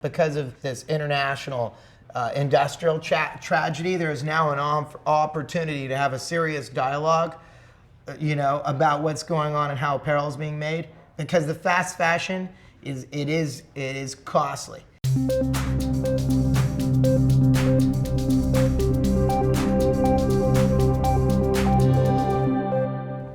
Because of this international industrial tragedy, there is now an opportunity to have a serious dialogue, about what's going on and how apparel is being made. Because the fast fashion is costly.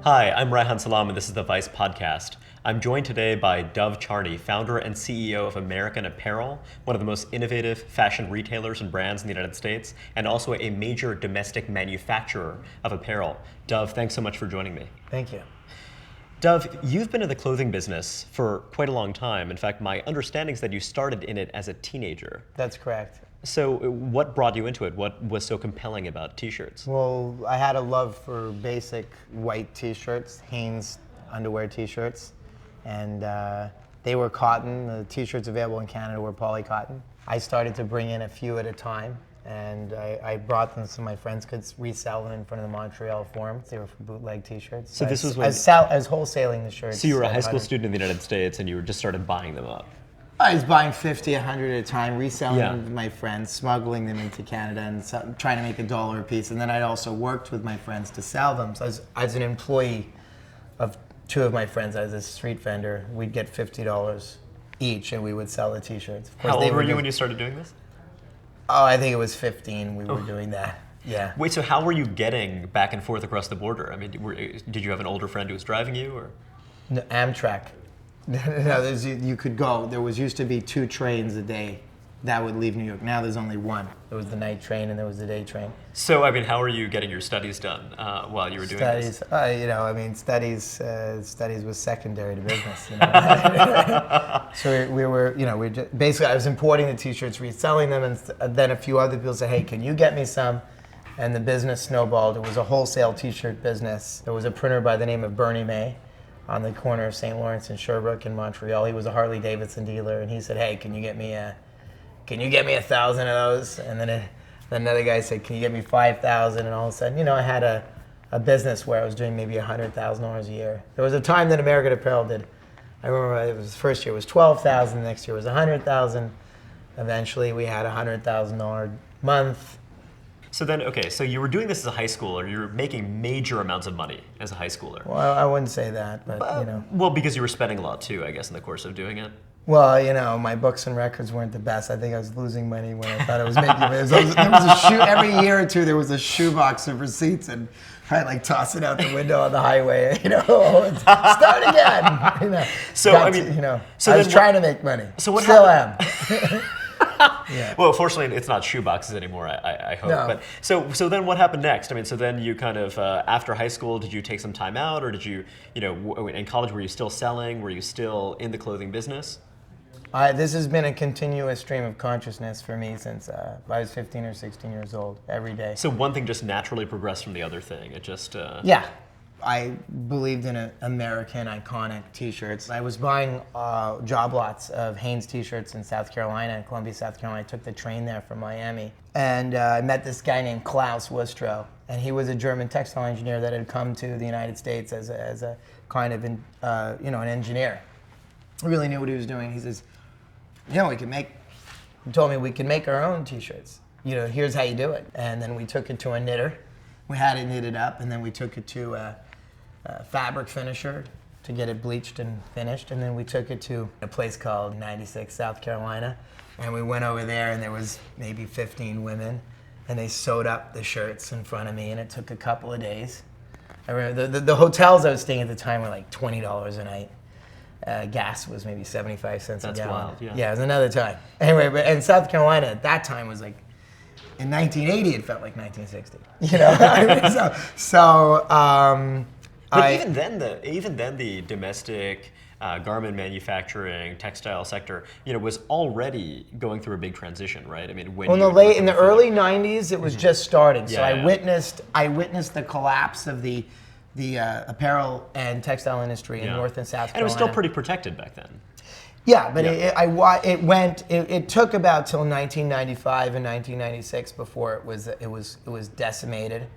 Hi, I'm Raihan Salam, and this is the Vice Podcast. I'm joined today by Dov Charney, founder and CEO of American Apparel, one of the most innovative fashion retailers and brands in the United States, and also a major domestic manufacturer of apparel. Dov, thanks so much for joining me. Thank you. Dov, you've been in the clothing business for quite a long time. In fact, my understanding is that you started in it as a teenager. That's correct. So what brought you into it? What was so compelling about t-shirts? Well, I had a love for basic white t-shirts, Hanes underwear t-shirts, and they were cotton. The t-shirts available in Canada were poly cotton. I started to bring in a few at a time, and I brought them so my friends could resell them in front of the Montreal Forum. They were bootleg t-shirts. So this was when... I was wholesaling the shirts. So you were a high school student in the United States, and you just started buying them up. I was buying 50, 100 at a time, reselling them to my friends, smuggling them into Canada, and trying to make $1 a piece. And then I also worked with my friends to sell them. So I was an employee of two of my friends. I was a street vendor. We'd get $50 each, and we would sell the t-shirts. How old were you when you started doing this? Oh, I think it was 15 we were doing that. Yeah. Wait, so how were you getting back and forth across the border? I mean, did you have an older friend who was driving you, or? No, Amtrak. No, you could go. There used to be 2 trains a day that would leave New York. Now there's only one. There was the night train and there was the day train. So, I mean, how were you getting your studies done while you were doing this? Studies was secondary to business. So we were, basically I was importing the t-shirts, reselling them, and then a few other people said, hey, can you get me some? And the business snowballed. It was a wholesale t-shirt business. There was a printer by the name of Bernie May on the corner of St. Lawrence and Sherbrooke in Montreal. He was a Harley Davidson dealer, and he said, hey, can you get me 1,000 of those? And then another guy said, can you get me 5,000? And all of a sudden, I had a business where I was doing maybe $100,000 a year. There was a time that American Apparel did. I remember it was the first year was 12,000, the next year was 100,000. Eventually we had $100,000 month. So then, okay, so you were doing this as a high schooler. You were making major amounts of money as a high schooler. Well, I wouldn't say that, but Well, because you were spending a lot too, I guess, in the course of doing it. Well, my books and records weren't the best. I think I was losing money when I thought I was making money. There was a shoe, every year or two, there was a shoebox of receipts, and I'd toss it out the window on the highway, start again. I was trying to make money. So what Still happened? am. Yeah. Well, fortunately, it's not shoeboxes anymore, I hope. No. But so then what happened next? I mean, so then you kind of, after high school, did you take some time out, or did you, in college, were you still selling? Were you still in the clothing business? This has been a continuous stream of consciousness for me since I was 15 or 16 years old, every day. So one thing just naturally progressed from the other thing. It just... Yeah. I believed in American iconic t-shirts. I was buying job lots of Hanes t-shirts in South Carolina, in Columbia, South Carolina. I took the train there from Miami. And I met this guy named Klaus Wustrow. And he was a German textile engineer that had come to the United States as a kind of, an engineer. He really knew what he was doing. He says, he told me we can make our own t-shirts. Here's how you do it. And then we took it to a knitter. We had it knitted up, and then we took it to a fabric finisher to get it bleached and finished. And then we took it to a place called 96 South Carolina. And we went over there, and there was maybe 15 women. And they sewed up the shirts in front of me, and it took a couple of days. I remember the hotels I was staying at the time were like $20 a night. Gas was maybe 75 cents a gallon. That's wild, yeah. Yeah, it was another time. Anyway, and South Carolina at that time was like, in 1980, it felt like 1960. But even then, the domestic garment manufacturing, textile sector, was already going through a big transition, right? I mean, in the early 90s, it was just starting. So I witnessed the collapse of the apparel and textile industry in North and South Carolina. And it was still pretty protected back then. Yeah, but it took about till 1995 and 1996 before it was decimated.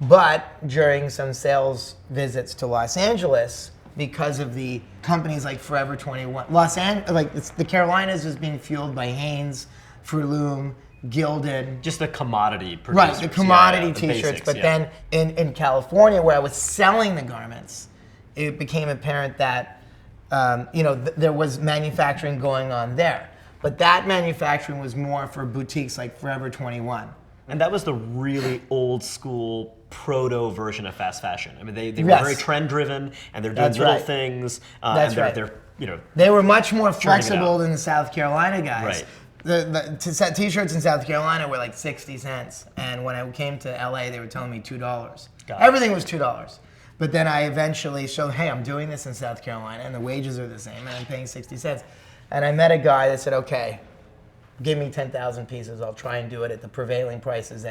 But during some sales visits to Los Angeles, because of the companies like Forever 21. The Carolinas was being fueled by Hanes, Fruloom, Gildan. Just the commodity producers. Right, the commodity the t-shirts. basics, But then in California, where I was selling the garments, it became apparent that there was manufacturing going on there. But that manufacturing was more for boutiques like Forever 21. And that was the really old school proto version of fast fashion. I mean, they were Yes. very trend driven, and they're doing That's little right. things. That's and right. they're They were much more Turning it flexible out. than the South Carolina guys. Right. The t-shirts in South Carolina were like 60 cents, and when I came to LA, they were telling me $2. Got it. Everything was $2. But then I eventually showed, hey, I'm doing this in South Carolina, and the wages are the same, and I'm paying 60 cents. And I met a guy that said, okay, give me 10,000 pieces. I'll try and do it at the prevailing prices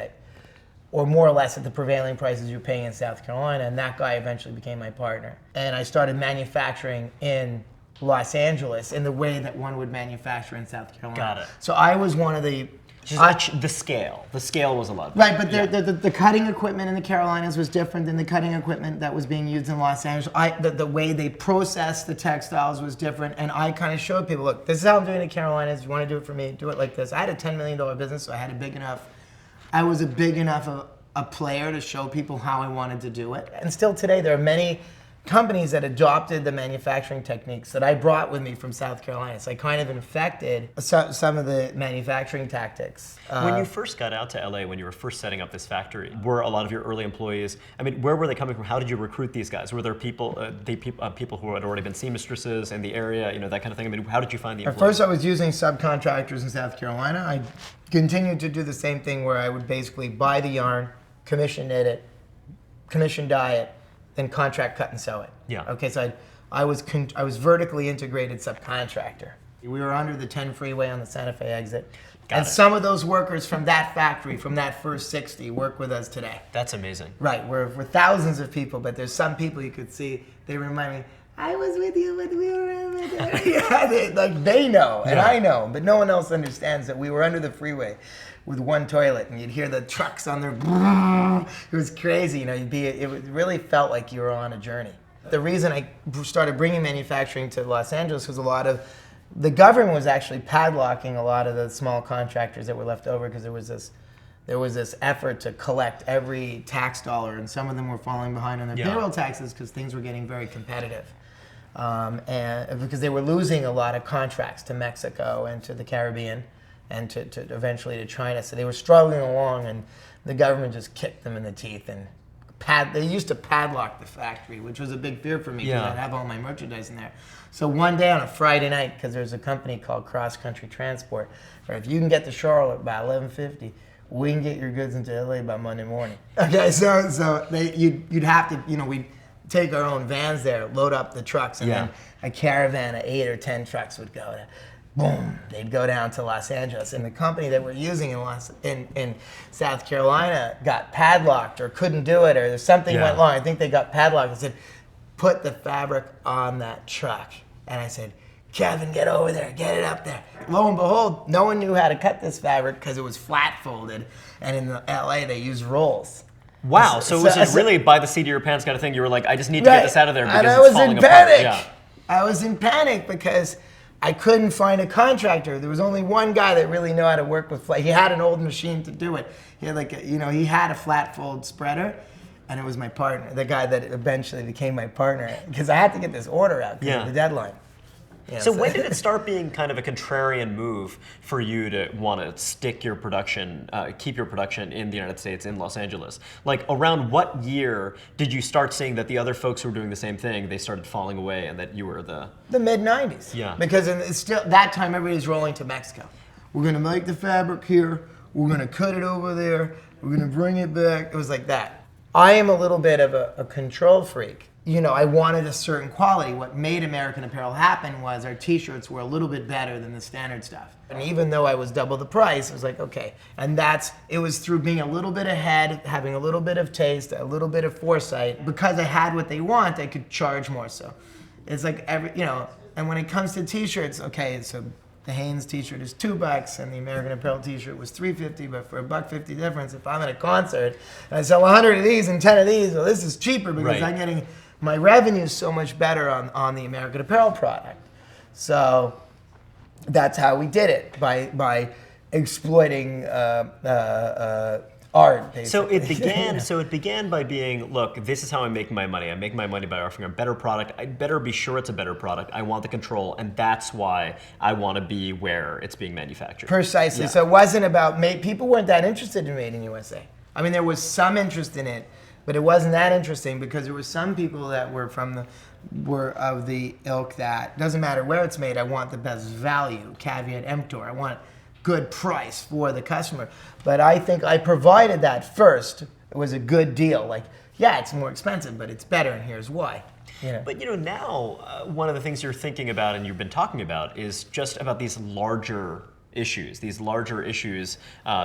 or more or less at the prevailing prices you're paying in South Carolina. And that guy eventually became my partner. And I started manufacturing in Los Angeles in the way that one would manufacture in South Carolina. Got it. So I was one of the... the scale. The scale was a lot. Right, but the cutting equipment in the Carolinas was different than the cutting equipment that was being used in Los Angeles. The way they processed the textiles was different, and I kind of showed people, look, this is how I'm doing it in the Carolinas. You want to do it for me? Do it like this. I had a $10 million business, so I was a big enough of a player to show people how I wanted to do it. And still today, there are many companies that adopted the manufacturing techniques that I brought with me from South Carolina. So I kind of infected some of the manufacturing tactics. When you first got out to LA, when you were first setting up this factory, were a lot of your early employees, I mean, where were they coming from? How did you recruit these guys? Were there people who had already been seamstresses in the area, that kind of thing? I mean, how did you find the At employees? first, I was using subcontractors in South Carolina. I continued to do the same thing where I would basically buy the yarn, commission knit it, commission dye it, then contract cut and sew it. Yeah. Okay, so I was vertically integrated subcontractor. We were under the 10 freeway on the Santa Fe exit. Got And it. some of those workers from that factory, from that first 60, work with us today. That's amazing. Right, we're thousands of people, but there's some people you could see, they remind me, I was with you when we were over there. Yeah, they know, and Yeah. I know, but no one else understands that we were under the freeway with one toilet, and you'd hear the trucks on there. It was crazy, it really felt like you were on a journey. The reason I started bringing manufacturing to Los Angeles was a lot of the government was actually padlocking a lot of the small contractors that were left over because there was this effort to collect every tax dollar, and some of them were falling behind on their payroll taxes because things were getting very competitive. And because they were losing a lot of contracts to Mexico and to the Caribbean and to eventually to China. So they were struggling along, and the government just kicked them in the teeth. And they used to padlock the factory, which was a big fear for me because Yeah. I'd have all my merchandise in there. So one day on a Friday night, because there's a company called Cross Country Transport, where if you can get to Charlotte by 11:50, we can get your goods into LA by Monday morning. Okay, so you'd have to, we'd take our own vans there, load up the trucks, and then a caravan of 8 or 10 trucks would go. Boom, they'd go down to Los Angeles, and the company that we're using in South Carolina got padlocked or couldn't do it, or something went wrong. I think they got padlocked and said, put the fabric on that truck. And I said, Kevin, get over there, get it up there. Lo and behold, no one knew how to cut this fabric because it was flat folded, and in LA they use rolls. Wow, so was it really by the seat of your pants kind of thing? You were like, I just need to get this out of there because and I it's was falling in apart. panic. Yeah. I was in panic because I couldn't find a contractor. There was only one guy that really knew how to work with flat. He had an old machine to do it. He had he had a flat fold spreader, and it was my partner, the guy that eventually became my partner, because I had to get this order out because of the deadline. Yeah, So when did it start being kind of a contrarian move for you to want to stick your production, keep your production in the United States, in Los Angeles? Like, around what year did you start seeing that the other folks who were doing the same thing, they started falling away, and that you were the mid-'90s. Yeah. Because it's still that time everybody's rolling to Mexico. We're gonna make the fabric here. We're gonna cut it over there. We're gonna bring it back. It was like that. I am a little bit of a control freak. I wanted a certain quality. What made American Apparel happen was our t-shirts were a little bit better than the standard stuff. And even though I was double the price, it was like, okay. And it was through being a little bit ahead, having a little bit of taste, a little bit of foresight. Because I had what they want, I could charge more. So it's like and when it comes to t-shirts, okay, so the Hanes t-shirt is $2 and the American Apparel t-shirt was $3.50, but for $1.50 difference, if I'm at a concert and I sell 100 of these and 10 of these, well, this is cheaper because Right. I'm getting my revenue is so much better on the American Apparel product. So that's how we did it, by exploiting art, basically. So it began by being, look, this is how I'm making my money. I'm making my money by offering a better product. I better be sure it's a better product. I want the control, and that's why I want to be where it's being manufactured. Precisely. Yeah. So it wasn't about people weren't that interested in Made in USA. I mean, there was some interest in it, but it wasn't that interesting because there were some people that were of the ilk that doesn't matter where it's made. I want the best value, caveat emptor. I want good price for the customer. But I think I provided that first. It was a good deal. Like, yeah, it's more expensive, but it's better, and here's why. You know? But now one of the things you're thinking about and you've been talking about is just about these larger issues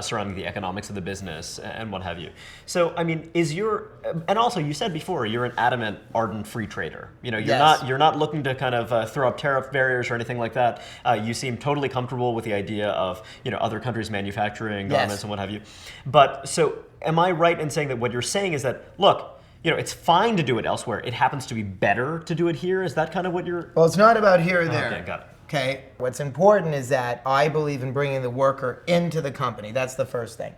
surrounding the economics of the business and what have you. So, I mean, and also you said before, you're an adamant, ardent free trader. You're not looking to kind of throw up tariff barriers or anything like that. You seem totally comfortable with the idea of, other countries manufacturing garments and what have you. But so am I right in saying that what you're saying is that, look, it's fine to do it elsewhere. It happens to be better to do it here. Is that kind of what you're... Well, it's not about here or there. Okay, got it. Okay, what's important is that I believe in bringing the worker into the company. That's the first thing.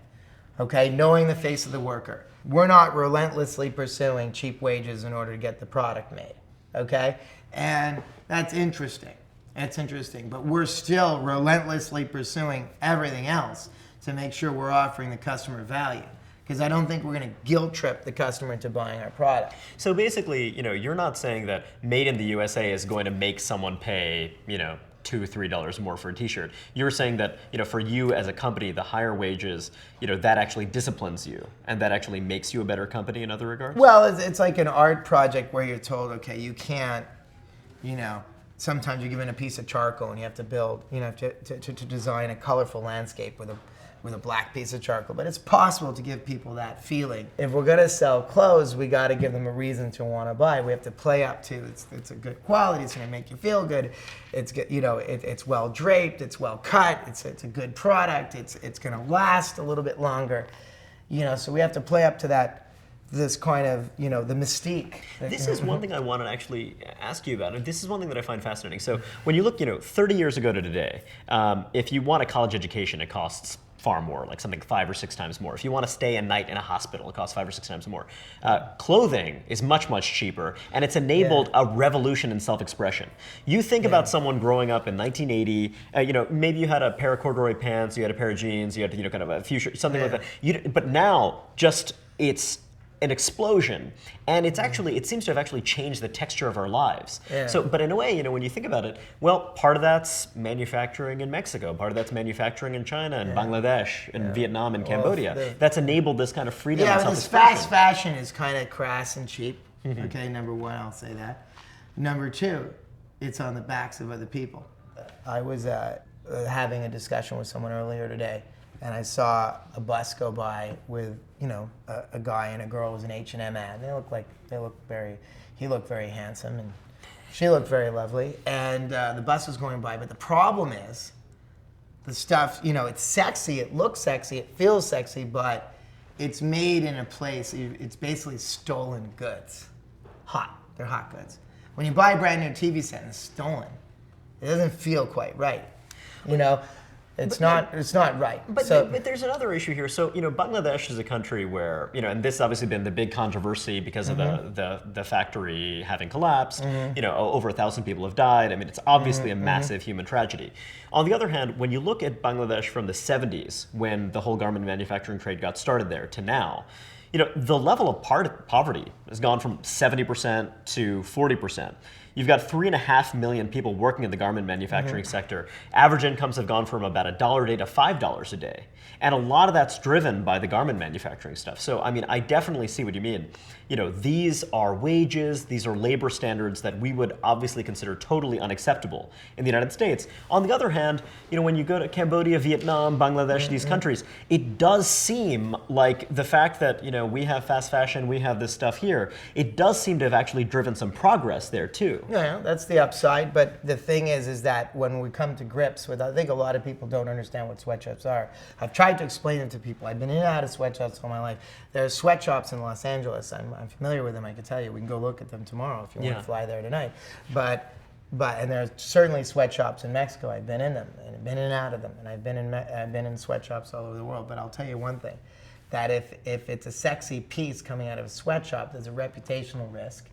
Okay, knowing the face of the worker. We're not relentlessly pursuing cheap wages in order to get the product made. Okay, and that's interesting. That's interesting, but we're still relentlessly pursuing everything else to make sure we're offering the customer value. Because I don't think we're going to guilt trip the customer into buying our product. So basically, you're not saying that Made in the USA is going to make someone pay, $2, $3 more for a T-shirt. You're saying that, for you as a company, the higher wages, that actually disciplines you, and that actually makes you a better company in other regards? Well, it's like an art project where you're told, okay, you can't, sometimes you're given a piece of charcoal and you have to build, to design a colorful landscape with a black piece of charcoal, but it's possible to give people that feeling. If we're gonna sell clothes, we gotta give them a reason to wanna buy. We have to play up to it's a good quality, it's gonna make you feel good, it's good, it's well draped, it's well cut, it's a good product, it's gonna last a little bit longer. So we have to play up to that, this kind of, the mystique. This is one thing I want to actually ask you about, and this is one thing that I find fascinating. So when you look, 30 years ago to today, if you want a college education, it costs far more, like something 5 or 6 times more. If you want to stay a night in a hospital, it costs 5 or 6 times more. Clothing is much, much cheaper, and it's enabled a revolution in self-expression. You think about someone growing up in 1980, maybe you had a pair of corduroy pants, you had a pair of jeans, you had, kind of a few shirts, something like that. But now, it's an explosion, and it seems to have actually changed the texture of our lives. Yeah. So, but in a way, when you think about it, well, part of that's manufacturing in Mexico, part of that's manufacturing in China and Bangladesh and Vietnam and Cambodia. That's enabled this kind of freedom. Yeah, but this fast fashion is kind of crass and cheap. Okay, number one, I'll say that. Number two, it's on the backs of other people. I was having a discussion with someone earlier today, and I saw a bus go by with, a guy and a girl. It was an H&M ad. He looked very handsome, and she looked very lovely. And the bus was going by, but the problem is, the stuff, it's sexy, it looks sexy, it feels sexy, but it's made in a place, it's basically stolen goods. They're hot goods. When you buy a brand new TV set and it's stolen, it doesn't feel quite right. It's not right. But there's another issue here. So, Bangladesh is a country where, and this has obviously been the big controversy because of the factory having collapsed. Over 1,000 people have died. I mean, it's obviously a massive human tragedy. On the other hand, when you look at Bangladesh from the 70s, when the whole garment manufacturing trade got started there, to now, the level of poverty has gone from 70% to 40%. You've got 3.5 million people working in the garment manufacturing sector. Average incomes have gone from about $1 a day to $5 a day. And a lot of that's driven by the garment manufacturing stuff. So, I mean, I definitely see what you mean. These are wages, these are labor standards that we would obviously consider totally unacceptable in the United States. On the other hand, when you go to Cambodia, Vietnam, Bangladesh, these countries, it does seem like the fact that, we have fast fashion, we have this stuff here, it does seem to have actually driven some progress there too. that's the upside. But the thing is that when we come to grips with, I think a lot of people don't understand what sweatshops are. I've tried to explain it to people. I've been in and out of sweatshops all my life. There are sweatshops in Los Angeles. I'm familiar with them. I can tell you. We can go look at them tomorrow if you want to fly there tonight. But and there are certainly sweatshops in Mexico. I've been in them and I've been in and out of them, and I've been in sweatshops all over the world. But I'll tell you one thing, that if it's a sexy piece coming out of a sweatshop, there's a reputational risk.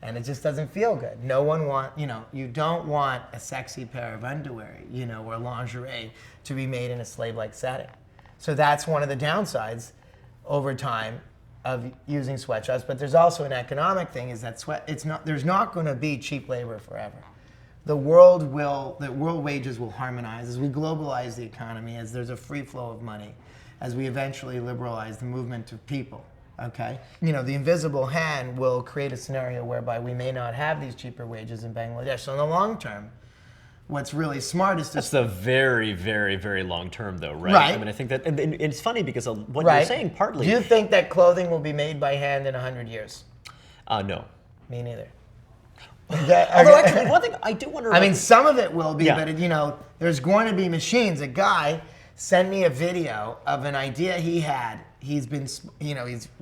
And it just doesn't feel good. You don't want a sexy pair of underwear, or lingerie to be made in a slave-like setting. So that's one of the downsides over time of using sweatshops. But there's also an economic thing, is that there's not going to be cheap labor forever. The world wages will harmonize as we globalize the economy, as there's a free flow of money, as we eventually liberalize the movement of people. Okay, the invisible hand will create a scenario whereby we may not have these cheaper wages in Bangladesh. So in the long term, what's really smart is to... That's the very, very, very long term, though, right? Right. I mean, I think that, and it's funny because what you're saying partly... Do you think that clothing will be made by hand in 100 years? No. Me neither. Although actually, one thing I do wonder... I mean, some of it will be, but there's going to be machines. A guy sent me a video of an idea he had. He's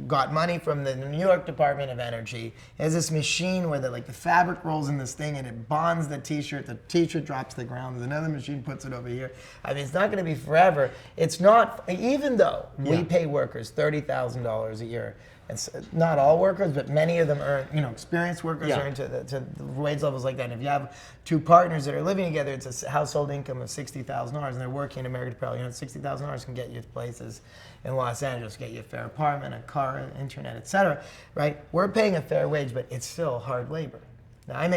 got money from the New York Department of Energy. There's this machine where the fabric rolls in this thing and it bonds the t-shirt. The t-shirt drops to the ground. There's another machine puts it over here. I mean, it's not going to be forever. It's not, even though we pay workers $30,000 a year. It's not all workers, but many of them earn, experienced workers earn to the wage levels like that. And if you have two partners that are living together, it's a household income of $60,000, and they're working in American Apparel. $60,000 can get you to places in Los Angeles, get you a fair apartment, a car, internet, etc. Right? We're paying a fair wage, but it's still hard labor. Now I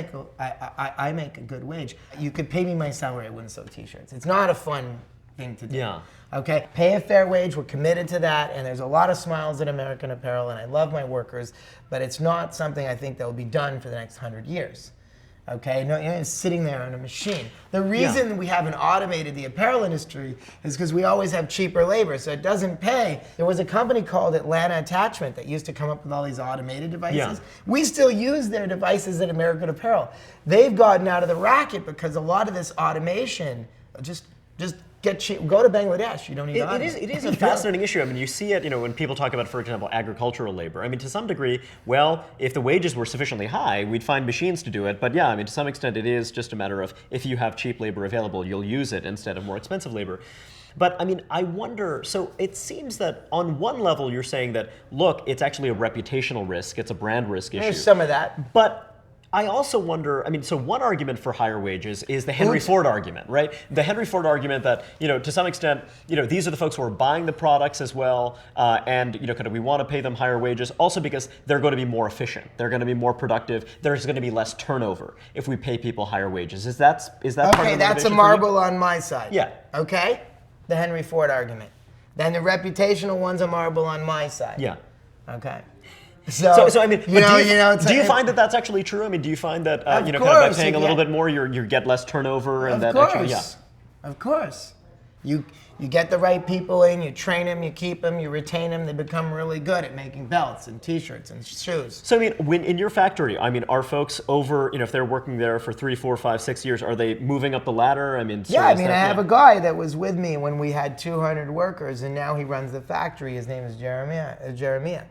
make a good wage. You could pay me my salary, I wouldn't sew t-shirts. It's not a fun thing to do. Yeah. Okay, pay a fair wage, we're committed to that, and there's a lot of smiles at American Apparel, and I love my workers, but it's not something I think that will be done for the next 100 years. Okay, no, you're just sitting there on a machine. The reason we haven't automated the apparel industry is because we always have cheaper labor, so it doesn't pay. There was a company called Atlanta Attachment that used to come up with all these automated devices. Yeah. We still use their devices at American Apparel. They've gotten out of the racket because a lot of this automation just get cheap. Go to Bangladesh. You don't need it is a fascinating issue. I mean, you see it, when people talk about, for example, agricultural labor. I mean, to some degree, well, if the wages were sufficiently high, we'd find machines to do it. But yeah, I mean, to some extent, it is just a matter of if you have cheap labor available, you'll use it instead of more expensive labor. But I mean, I wonder, so it seems that on one level, you're saying that, look, it's actually a reputational risk. It's a brand risk issue. There's some of that. But I also wonder, I mean, so one argument for higher wages is the Henry Ford argument, right? The Henry Ford argument that, to some extent, these are the folks who are buying the products as well, and, kind of we want to pay them higher wages, also because they're going to be more efficient, they're going to be more productive, there's going to be less turnover if we pay people higher wages. Is that part of the motivation? Okay, that's a marble on my side. Yeah. Okay? The Henry Ford argument. Then the reputational one's a marble on my side. Yeah. Okay. So I mean, do you find that that's actually true? I mean, do you find that kind of by paying a little bit more, you get less turnover, and that actually, Of course, you get the right people in, you train them, you keep them, you retain them. They become really good at making belts and T-shirts and shoes. So I mean, when in your factory, I mean, are folks over, if they're working there for 3, 4, 5, 6 years, are they moving up the ladder? I mean, I have a guy that was with me when we had 200 workers, and now he runs the factory. His name is Jeremiah.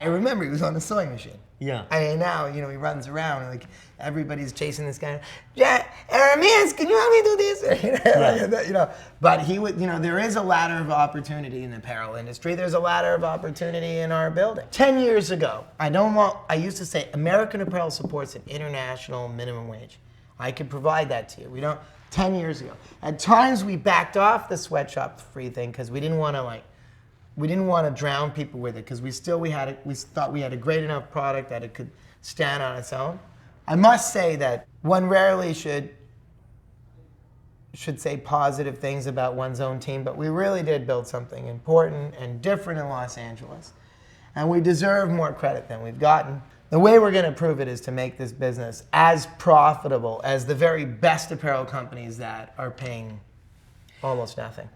I remember he was on the sewing machine. Yeah. I mean, now, he runs around and everybody's chasing this guy. Jeremias, can you help me do this? But he would, there is a ladder of opportunity in the apparel industry. There's a ladder of opportunity in our building. 10 years ago, I used to say American Apparel supports an international minimum wage. I could provide that to you. 10 years ago. At times we backed off the sweatshop free thing because we didn't want to drown people with it because we thought we had a great enough product that it could stand on its own. I must say that one rarely should say positive things about one's own team, but we really did build something important and different in Los Angeles. And we deserve more credit than we've gotten. The way we're going to prove it is to make this business as profitable as the very best apparel companies that are paying almost nothing.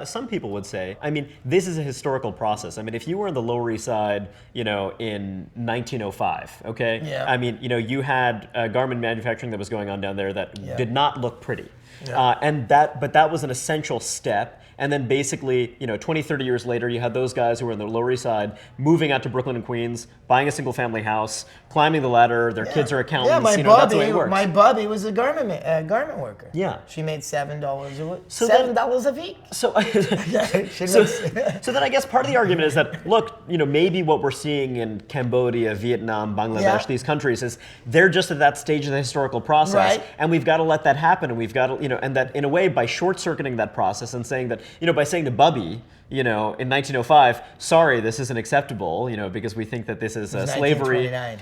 Some people would say, I mean, this is a historical process. I mean, if you were in the Lower East Side, in 1905, okay? Yeah. I mean, you had garment manufacturing that was going on down there that did not look pretty. Yeah. But that was an essential step. And then basically, 20, 30 years later, you had those guys who were in the Lower East Side moving out to Brooklyn and Queens, buying a single family house, climbing the ladder, their kids are accountants, that's the way it works. My bubby was a garment worker. Yeah. She made $7 a week. So $7 a week. So, so so then I guess part of the argument is that, look, maybe what we're seeing in Cambodia, Vietnam, Bangladesh, these countries is they're just at that stage of the historical process. Right. And we've got to let that happen. And we've got to, and that in a way, by short-circuiting that process and saying that, by saying to Bubby, in 1905, sorry, this isn't acceptable, because we think that this is slavery. 1929.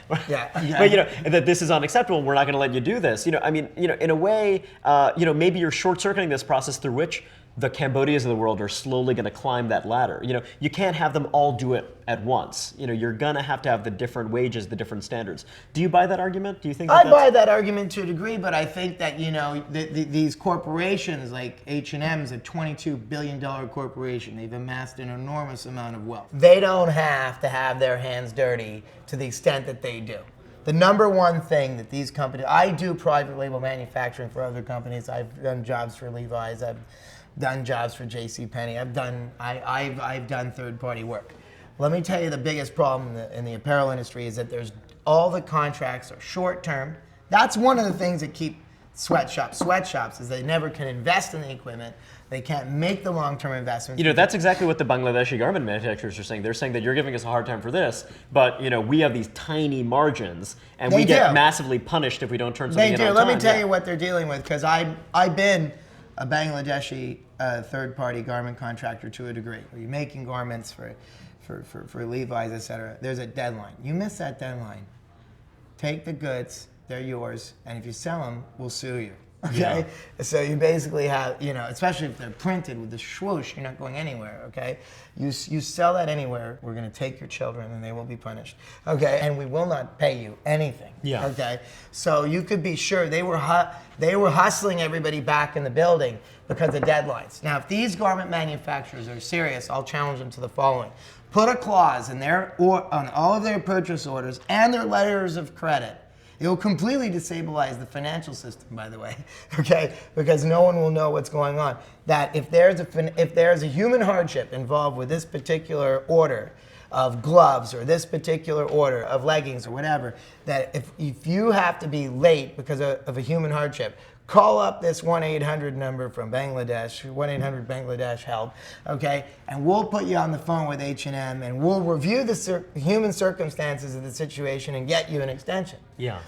But that this is unacceptable. We're not going to let you do this. In a way, maybe you're short-circuiting this process through which the Cambodias of the world are slowly going to climb that ladder. You can't have them all do it at once. You're going to have the different wages, the different standards. Do you buy that argument? Do you think I buy that argument to a degree, but I think that these corporations like H&M is a $22 billion corporation. They've amassed an enormous amount of wealth. They don't have to have their hands dirty to the extent that they do. The number one thing that these companies, I do private label manufacturing for other companies. I've done jobs for Levi's. I've done jobs for JCPenney. I've done third-party work. Let me tell you, the biggest problem in the apparel industry is that all the contracts are short-term. That's one of the things that keep sweatshops is they never can invest in the equipment. They can't make the long-term investments. That's exactly what the Bangladeshi garment manufacturers are saying. They're saying that you're giving us a hard time for this, but we have these tiny margins, and we get massively punished if we don't turn something in on time. Let me tell you what they're dealing with, because I've been a Bangladeshi third-party garment contractor to a degree. Where you're making garments for Levi's, etc. There's a deadline. You miss that deadline, take the goods, they're yours, and if you sell them, we'll sue you. Okay? Yeah. So you basically have, especially if they're printed with the swoosh, you're not going anywhere, okay? You sell that anywhere, we're gonna take your children and they will be punished, okay? And we will not pay you anything, okay? So you could be sure they were hustling everybody back in the building because of deadlines. Now, if these garment manufacturers are serious, I'll challenge them to the following. Put a clause in on all of their purchase orders and their letters of credit. It will completely destabilize the financial system, by the way, okay? Because no one will know what's going on. That if there's a human hardship involved with this particular order of gloves or this particular order of leggings or whatever, that if you have to be late because of a human hardship, call up this 1-800 number from Bangladesh, 1-800 Bangladesh Help, okay? And we'll put you on the phone with H&M and we'll review the human circumstances of the situation and get you an extension. Yeah.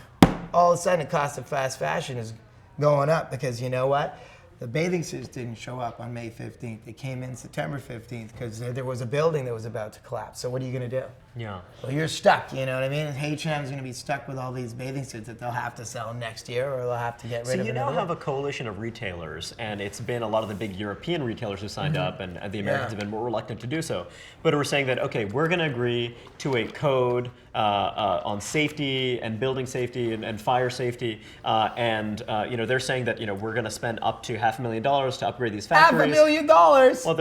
All of a sudden, the cost of fast fashion is going up because you know what? The bathing suits didn't show up on May 15th. They came in September 15th because there was a building that was about to collapse. So what are you going to do? Yeah. Well, you're stuck, you know what I mean? H&M's going to be stuck with all these bathing suits that they'll have to sell next year or they'll have to get rid of. So you now have a coalition of retailers, and it's been a lot of the big European retailers who signed up, and the Americans have been more reluctant to do so. But we're saying that, okay, we're going to agree to a code on safety and building safety and fire safety, and they're saying that we're going to spend up to $500,000 to upgrade these factories. $500,000. Well,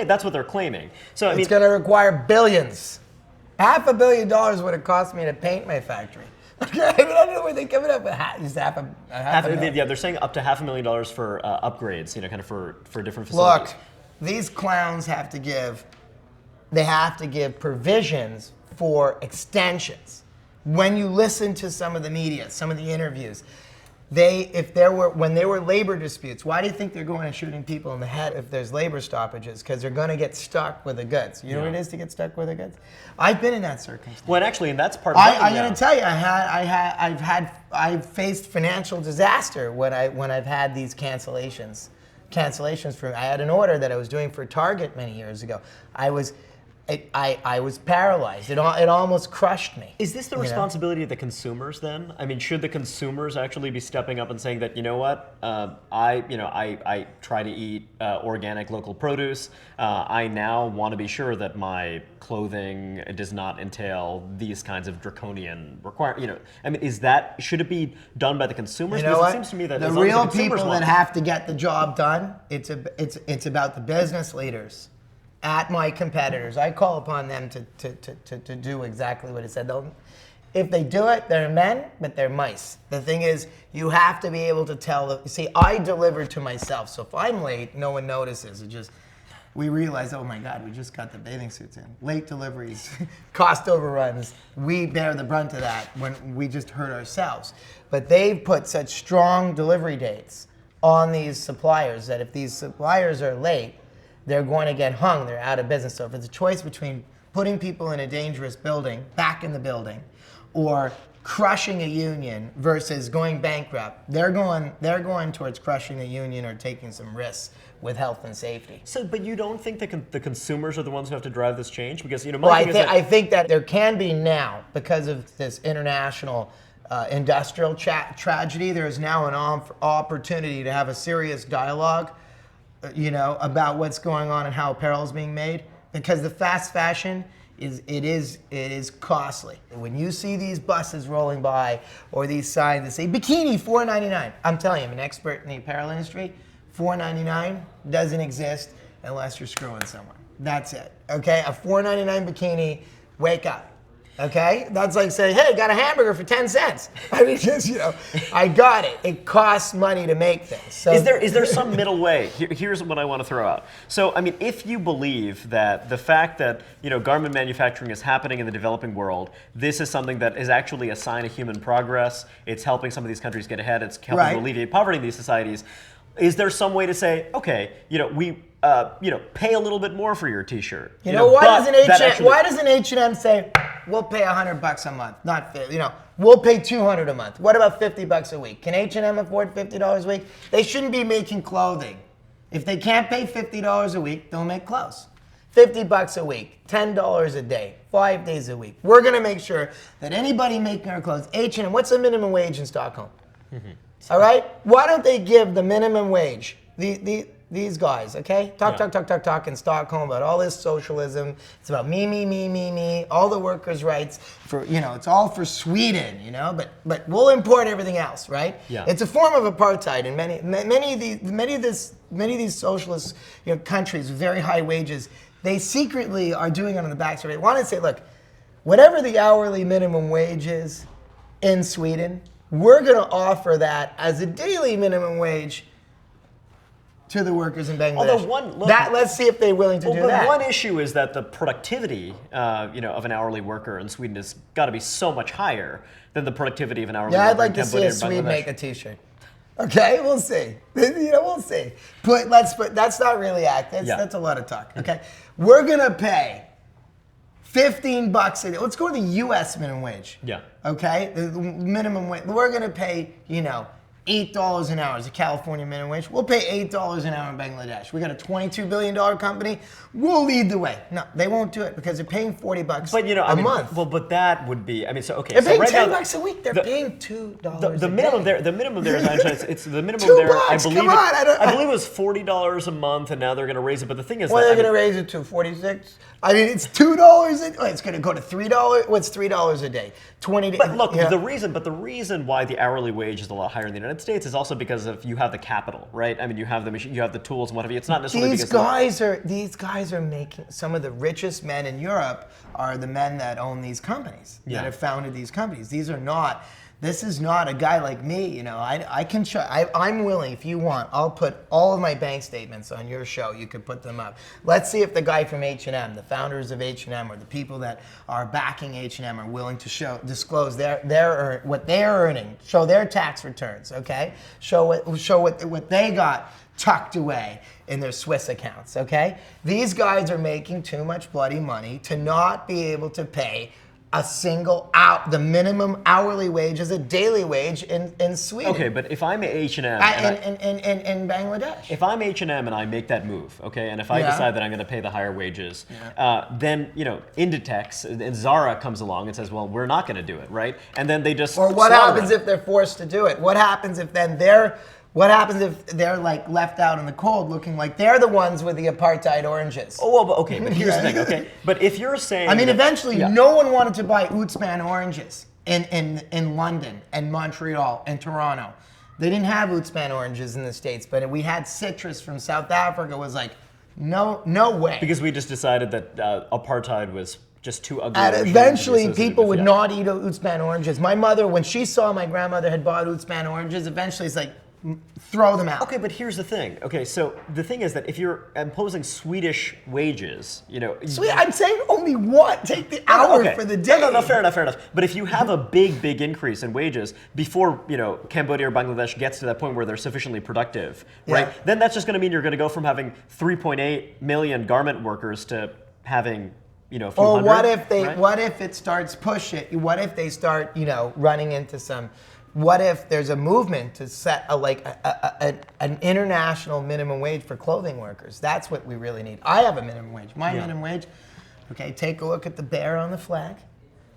that's what they're claiming. So it's going to require billions. $500 million would have cost me to paint my factory. Okay, I don't know where they're coming up with just half a million. Yeah, they're saying up to $500,000 for upgrades, kind of for different facilities. Look, these clowns have to give provisions for extensions. When you listen to some of the media, some of the interviews, when there were labor disputes, why do you think they're going and shooting people in the head if there's labor stoppages? Because they're going to get stuck with the goods. You know what it is to get stuck with the goods? I've been in that circumstance. Well, actually, and that's part of I'm going to tell you, I've faced financial disaster when I've had these cancellations. I had an order that I was doing for Target many years ago. I was paralyzed. It almost crushed me. Is this the responsibility of the consumers then? I mean, should the consumers actually be stepping up and saying that, you know what, I try to eat organic local produce. I now want to be sure that my clothing does not entail these kinds of draconian requirements. I mean, should it be done by the consumers? You know because what? it seems to me that the as long as real the consumers people want that have to get the job done, it's about the business leaders at my competitors. I call upon them to do exactly what it said. If they do it, they're men, but they're mice. The thing is, you have to be able to tell see, I deliver to myself, so if I'm late, no one notices. We realize, oh my God, we just got the bathing suits in. Late deliveries, cost overruns, we bear the brunt of that when we just hurt ourselves. But they've put such strong delivery dates on these suppliers that if these suppliers are late, they're going to get hung, they're out of business. So if it's a choice between putting people in a dangerous building, back in the building, or crushing a union versus going bankrupt, they're going towards crushing a union or taking some risks with health and safety. So, but you don't think that the consumers are the ones who have to drive this change? Because, my Well, thing is that I think that there can be now, because of this international industrial tragedy, there is now an opportunity to have a serious dialogue about what's going on and how apparel is being made, because the fast fashion is costly. When you see these buses rolling by or these signs that say bikini $4.99, I'm telling you, I'm an expert in the apparel industry. $4.99 doesn't exist unless you're screwing someone. That's it. Okay, a $4.99 bikini. Wake up. Okay, that's like saying, hey, got a hamburger for 10 cents. I mean, I got it. It costs money to make things. So is there some middle way? Here's what I want to throw out. So, I mean, if you believe that the fact that garment manufacturing is happening in the developing world, this is something that is actually a sign of human progress. It's helping some of these countries get ahead. It's helping to alleviate poverty in these societies. Is there some way to say, okay, we pay a little bit more for your T-shirt? Why doesn't H&M say, we'll pay $100 a month, not we'll pay $200 a month. What about $50 a week? Can H&M afford $50 a week? They shouldn't be making clothing. If they can't pay $50 a week, they'll make clothes. $50 a week, $10 a day, 5 days a week. We're gonna make sure that anybody making our clothes, H&M, what's the minimum wage in Stockholm? Mm-hmm. All right? Why don't they give the minimum wage? These guys, okay? Talk in Stockholm about all this socialism. It's about me, all the workers' rights. It's all for Sweden, but we'll import everything else, right? Yeah. It's a form of apartheid in many of these socialist countries with very high wages. They secretly are doing it on the backs of it. They want to say, look, whatever the hourly minimum wage is in Sweden, we're going to offer that as a daily minimum wage to the workers in Bangladesh. Let's see if they're willing to do that. One issue is that the productivity, of an hourly worker in Sweden has got to be so much higher than the productivity of an hourly worker. I'd like to see a Swede make a T-shirt. Okay, we'll see. We'll see. That's not really acting. That's a lot of talk. Okay, we're gonna pay $15 a day. Let's go to the U.S. minimum wage. Yeah. Okay, the minimum wage. We're gonna pay, $8 an hour is a California minimum wage. We'll pay $8 an hour in Bangladesh. We got a $22 billion company. We'll lead the way. No, they won't do it because they're paying $40 a month. Well, but that would be. I mean, so okay. They're paying right $10 a week. They're paying $2. The minimum there. The minimum there is it's the minimum $2, there. I believe. Come on, I believe it was $40 a month, and now they're going to raise it. But the thing is, they're going to raise it to $46. I mean, it's $2. It's going to go to $3. What's $3 a day? 20. But look, the reason why the hourly wage is a lot higher in the United States is also because of you have the capital, right? I mean, you have the machine, you have the tools, and what have you. It's not necessarily these guys are making some of the richest men in Europe are the men that own these companies that have founded these companies. This is not a guy like me. I can show. I'm willing, if you want, I'll put all of my bank statements on your show. You could put them up. Let's see if the guy from H&M, the founders of H&M, or the people that are backing H&M are willing to disclose what they're earning, show their tax returns. Okay, show what they got tucked away in their Swiss accounts. Okay, these guys are making too much bloody money to not be able to pay a single out. The minimum hourly wage is a daily wage in Sweden. Okay, but if I'm H&M in Bangladesh. if I'm H&M and I make that move, okay, and if I Yeah. decide that I'm going to pay the higher wages, then Inditex and Zara comes along and says, well, we're not going to do it, right? And then they just Or what slaughter happens them. if they're forced to do it? What happens if they're like left out in the cold, looking like they're the ones with the apartheid oranges? Oh, well, but okay, but here's the thing, okay? But if you're saying I mean, that- eventually, yeah. no one wanted to buy Utsman oranges in London and Montreal and Toronto. They didn't have Utsman oranges in the States, but we had citrus from South Africa. Was like, no way. Because we just decided that apartheid was just too ugly. And a regime to be eventually, associated people with, would not eat Utsman oranges. My mother, when she saw my grandmother had bought Utsman oranges, eventually it's like, throw them out. Okay, but here's the thing. Okay, so the thing is that if you're imposing Swedish wages, I'm saying only one. Take the hour okay. for the day. No, fair enough. But if you have a big increase in wages before, Cambodia or Bangladesh gets to that point where they're sufficiently productive, right? Yeah. Then that's just going to mean you're going to go from having 3.8 million garment workers to having, a few Or hundred, what if they? right? What if it starts pushing? What if they start, running into some? What if there's a movement to set an international minimum wage for clothing workers? That's what we really need. I have a minimum wage. My minimum wage. Okay, take a look at the bear on the flag,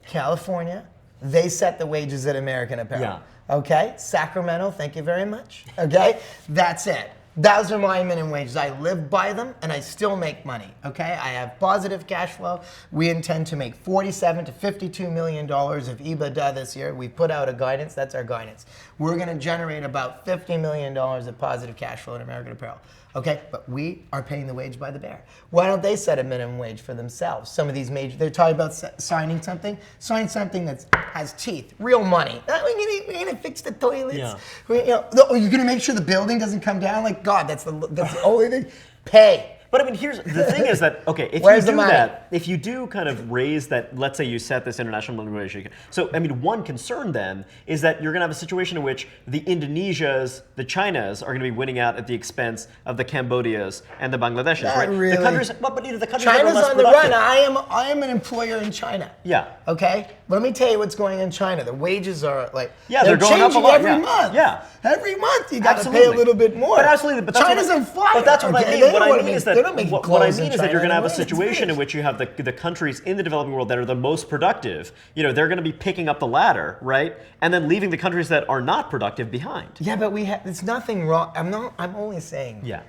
California. They set the wages at American Apparel. Yeah. Okay, Sacramento. Thank you very much. Okay, that's it. Those are my minimum wages. I live by them, and I still make money. Okay, I have positive cash flow. We intend to make $47 to $52 million of EBITDA this year. We put out a guidance. That's our guidance. We're going to generate about $50 million of positive cash flow in American Apparel. Okay, but we are paying the wage by the bear. Why don't they set a minimum wage for themselves? Some of these major, they're talking about signing something. Sign something that has teeth, real money. We're gonna fix the toilets. Yeah. You're gonna make sure the building doesn't come down. Like God, that's the only thing. Pay. But I mean, here's the thing is that, okay, if Where's you the do money? that, if you do kind of raise that, let's say you set this international minimum wage. So, I mean, one concern then is that you're going to have a situation in which the Indonesias, the Chinas are going to be winning out at the expense of the Cambodias and the Bangladeshis, Not right? really. The countries, the countries that are China's less on the productive. run. I am an employer in China. Yeah. Okay? Let me tell you what's going on in China. The wages are like They're going up a changing lot. every Yeah. month. Yeah. Every month you got to pay a Absolutely. little bit more. But absolutely, but that's China's what on fire. But that's what okay? I mean. They What don't I wanna mean make- is that they don't make what I clothes mean in is that you're going to have a China anyway. It's situation in finished. which you have the countries in the developing world that are the most productive. They're going to be picking up the ladder, right? And then leaving the countries that are not productive behind. Yeah, but there's nothing wrong. I'm only saying. Yeah.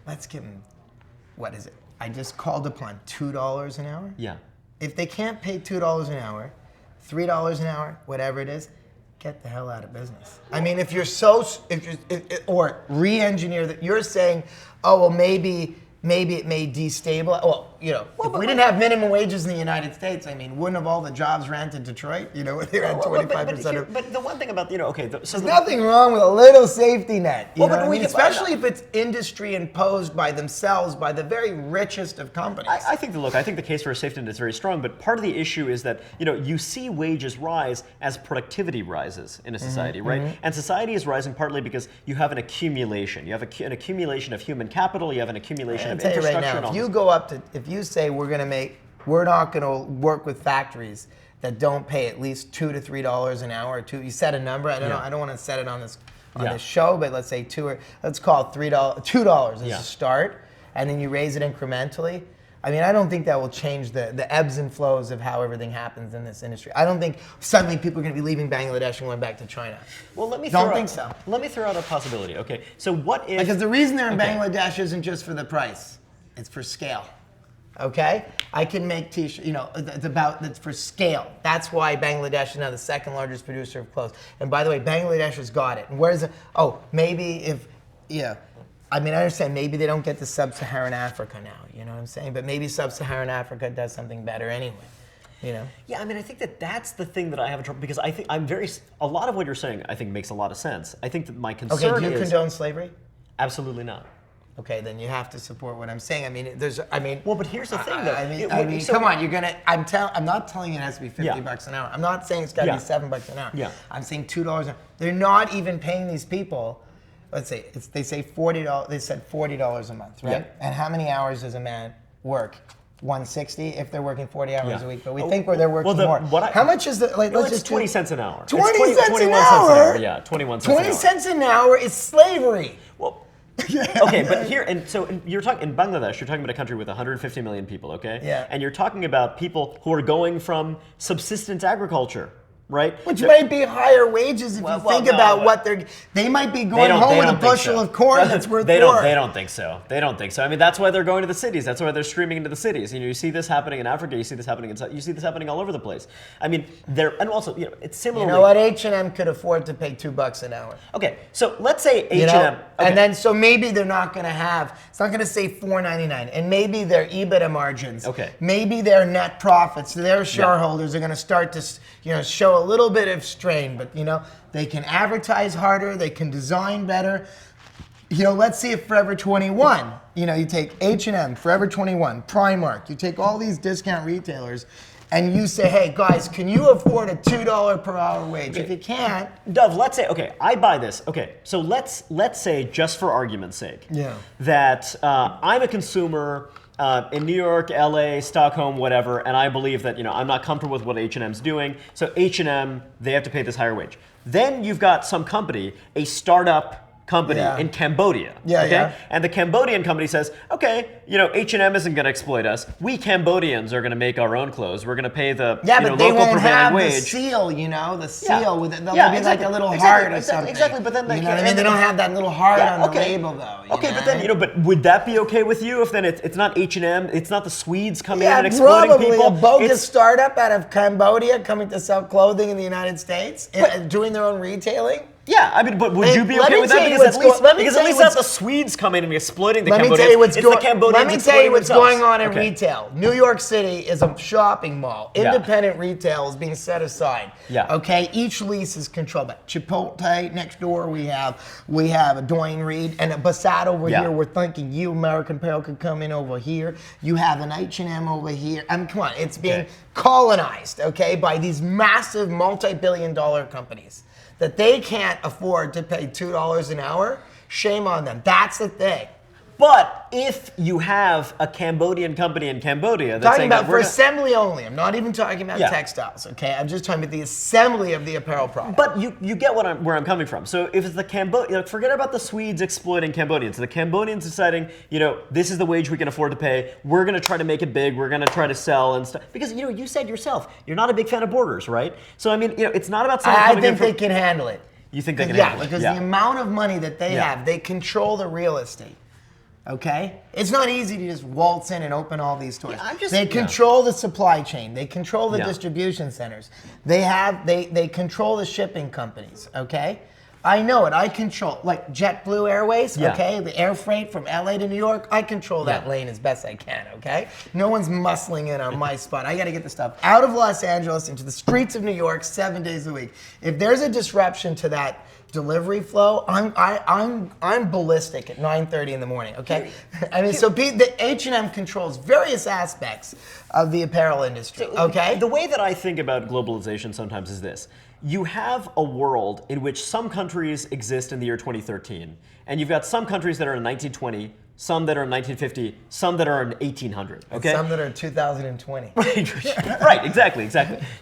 Let's give them. What is it? I just called upon $2 an hour. Yeah. If they can't pay $2 an hour, $3 an hour, whatever it is, get the hell out of business. I mean, if you're or re-engineer that, you're saying, oh well, maybe it may destabilize. Well, if we didn't have minimum wages in the United States, I mean, wouldn't have all the jobs ran to Detroit? They had 25% of. But the one thing about There's nothing wrong with a little safety net. You know what I mean? can- Especially if it's industry imposed by themselves, by the very richest of companies. I think the case for a safety net is very strong, but part of the issue is that you see wages rise as productivity rises in a society, right? And society is rising partly because you have an accumulation. You have an accumulation of human capital. You have an accumulation I'll of tell you infrastructure. right and now, all if you this. go up to, if you say we're not going to work with factories that don't pay at least $2 to $3 an hour, you set a number. I don't want to set it on this show, but let's say let's call it $2 as a start, and then you raise it incrementally. I mean, I don't think that will change the ebbs and flows of how everything happens in this industry. I don't think suddenly people are going to be leaving Bangladesh and going back to China. Well, let me Don't think so. Let me throw out a possibility. Okay, so what if? Because the reason they're in Okay. Bangladesh isn't just for the price; it's for scale. Okay, I can make t-shirts. It's for scale. That's why Bangladesh is now the second largest producer of clothes. And by the way, Bangladesh has got it. And where's it? Oh, maybe I mean, I understand maybe they don't get to sub-Saharan Africa now. You know what I'm saying? But maybe sub-Saharan Africa does something better anyway. Yeah, I mean, I think that's the thing that I have trouble, because I think a lot of what you're saying, I think, makes a lot of sense. I think that my concern Okay, do you is condone slavery? absolutely not. Okay, then you have to support what I'm saying. Well, but here's the thing, though. Come on, you're gonna. I'm not telling you it has to be $50 Yeah. an hour. I'm not saying it's got to Yeah. be $7 an hour. Yeah. I'm saying $2 an hour. They're not even paying these people. Let's say they say $40. They said $40 a month, right? Yeah. And how many hours does a man work 160 if they're working 40 hours Yeah. a week, but we think where they're working more. How much is the, like, No, let's it's just 20 do, cents an hour. 20 It's cents 21 an cents an hour? hour. Yeah, 21 cents an 20 hour. cents an hour is slavery. Well, okay, but here, and so you're talking in Bangladesh, you're talking about a country with 150 million people, okay? Yeah. And you're talking about people who are going from subsistence agriculture, right? Which might be higher wages if you think about what they might be going home with a bushel of corn that's worth more. They don't think so. They don't think so. I mean, that's why they're going to the cities. That's why they're streaming into the cities. You know, you see this happening in Africa. You see this happening you see this happening all over the place. I mean, and also, you know, it's similar. You know what? H&M could afford to pay $2 an hour. Okay, so let's say H&M. You know? Okay. And then, so maybe they're not going to have, it's not going to say $4.99, and maybe their EBITDA margins, maybe their net profits, their shareholders are going to start to, you know, show a little bit of strain, but you know, they can advertise harder, they can design better. You know, let's see if Forever 21, you know, you take H&M, Forever 21, Primark, you take all these discount retailers, and you say, hey guys, can you afford a $2 per hour wage? If you can't, Dov, let's say, okay, I buy this. Okay, so let's say, just for argument's sake, that I'm a consumer in New York, LA, Stockholm, whatever, and I believe that, you know, I'm not comfortable with what H&M's doing, so H&M, they have to pay this higher wage. Then you've got some company, a startup company in Cambodia. And the Cambodian company says, okay, you know, H&M isn't going to exploit us. We Cambodians are going to make our own clothes. We're going to pay the but they local won't have wage. the seal, you know, the seal with it. They'll be exactly. like a little heart or something. Exactly, but then they you know what I mean? They don't have that little heart on the label though. Okay, but then, you know, but would that be okay with you if then it's not H&M, it's not the Swedes coming in and exploiting probably people? A bogus startup out of Cambodia coming to sell clothing in the United States and doing their own retailing? Yeah, I mean, but would you be okay with that? Because at least that's the Swedes coming and exploiting the Cambodians. Let me tell you what's going on in retail. New York City is a shopping mall. Independent retail is being set aside. Okay, each lease is controlled by Chipotle. Next door we have a Dwayne Reed and a Bassett over here. We're thinking you American Apparel could come in over here. You have an H&M over here. I mean, come on, it's being colonized, okay, by these massive multi-billion-dollar companies that they can't afford to pay $2 an hour. Shame on them. That's the thing. But if you have a Cambodian company in Cambodia that's talking about for assembly only. I'm not even talking about textiles, okay? I'm just talking about the assembly of the apparel product. But you get where I'm coming from. So if it's the Cambodian, forget about the Swedes exploiting Cambodians. The Cambodians deciding, you know, this is the wage we can afford to pay. We're going to try to make it big. We're going to try to sell and stuff. Because, you know, you said yourself, you're not a big fan of borders, right? So I mean, you know, it's not about someone coming in from, they can handle it. You think they can handle it? Because the amount of money that they have, they control the real estate. Okay? It's not easy to just waltz in and open all these stores. They control the supply chain. They control the distribution centers. They control the shipping companies, okay? I know it. I control, like JetBlue Airways, okay? The air freight from LA to New York, I control that lane as best I can, okay? No one's muscling in on my spot. I gotta get the stuff out of Los Angeles into the streets of New York 7 days a week. If there's a disruption to that delivery flow, I'm ballistic at 9:30 in the morning, okay? I mean, so the H&M controls various aspects of the apparel industry, okay? The way that I think about globalization sometimes is this. You have a world in which some countries exist in the year 2013, and you've got some countries that are in 1920, some that are in 1950, some that are in 1800, okay? And some that are in 2020. Right, exactly.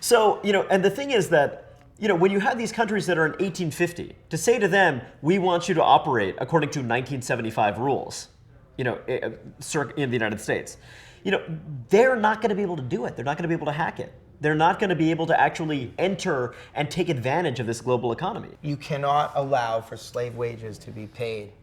So, you know, and the thing is that, you know, when you have these countries that are in 1850, to say to them, we want you to operate according to 1975 rules, you know, in the United States, you know, they're not going to be able to do it. They're not going to be able to hack it. They're not going to be able to actually enter and take advantage of this global economy. You cannot allow for slave wages to be paid